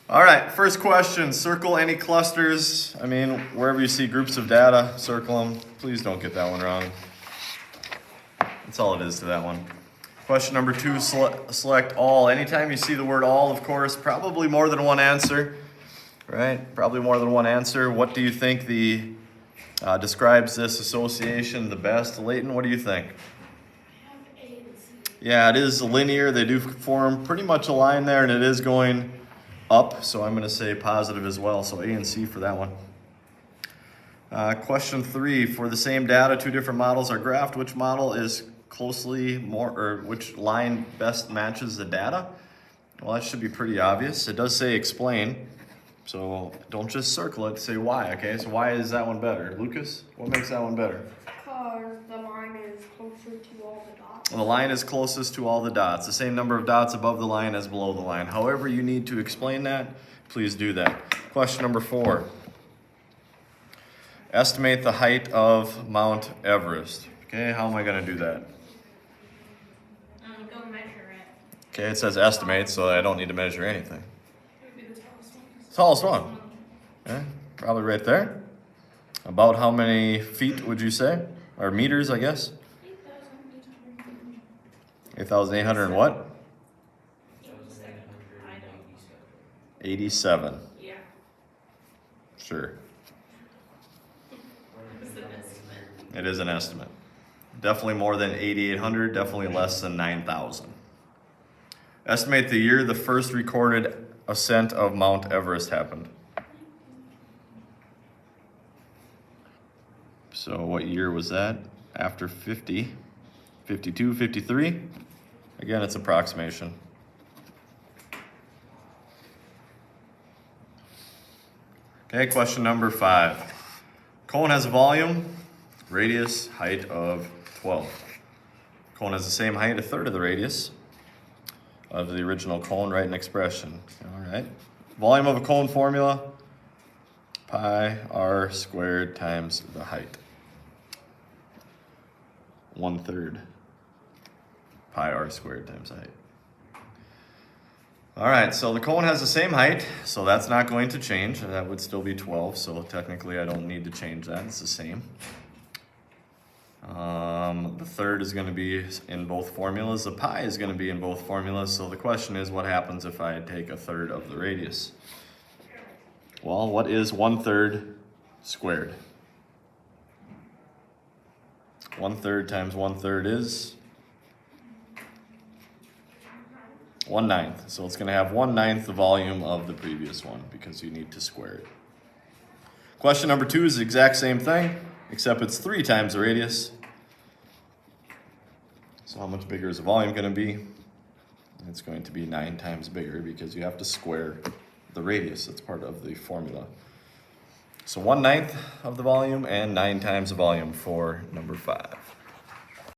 All right, first question, circle any clusters. I mean, wherever you see groups of data, circle them. Please don't get that one wrong. That's all it is to that one. Question number 2, select all. Anytime you see the word all, of course, probably more than one answer, right? Probably more than one answer. What do you think describes this association the best? Leighton, what do you think? Yeah, it is linear. They do form pretty much a line there, and it is going up, so I'm going to say positive as well. So A and C for that one. Question 3, for the same data, 2 different models are graphed. Which model is which line best matches the data? Well, that should be pretty obvious. It does say explain, so don't just circle it, say why, okay? So why is that one better? Lucas, what makes that one better? Because the line is closer to all the dots. Well, the line is closest to all the dots, the same number of dots above the line as below the line. However you need to explain that, please do that. Question number 4. Estimate the height of Mount Everest. Okay, how am I going to do that? Go measure it. Okay, it says estimate, so I don't need to measure anything. It would be the tallest one. Tallest one. Okay, probably right there. About how many feet would you say? Or meters, I guess? 8,800 and what? 87. Yeah. Sure. It's an estimate. It is an estimate. Definitely more than 8,800, definitely less than 9,000. Estimate the year the first recorded ascent of Mount Everest happened. So what year was that? After 50, 52, 53? Again, it's approximation. Okay, question number 5. Cone has a volume, radius, height of 12. Cone has the same height, a third of the radius of the original cone. Write an expression. All right. Volume of a cone formula, pi r squared times the height. 1/3 pi r squared times height. All right, so the cone has the same height, so that's not going to change. That would still be 12, so technically I don't need to change that. It's the same. The third is going to be in both formulas. The pi is going to be in both formulas, so the question is, what happens if I take a third of the radius? Well, what is 1/3 squared? 1/3 times 1/3 is 1/9. So it's going to have 1/9 the volume of the previous one because you need to square it. Question number 2 is the exact same thing, except it's 3 times the radius. So how much bigger is the volume going to be? It's going to be 9 times bigger because you have to square the radius. That's part of the formula. So 1/9 of the volume and 9 times the volume for number 5.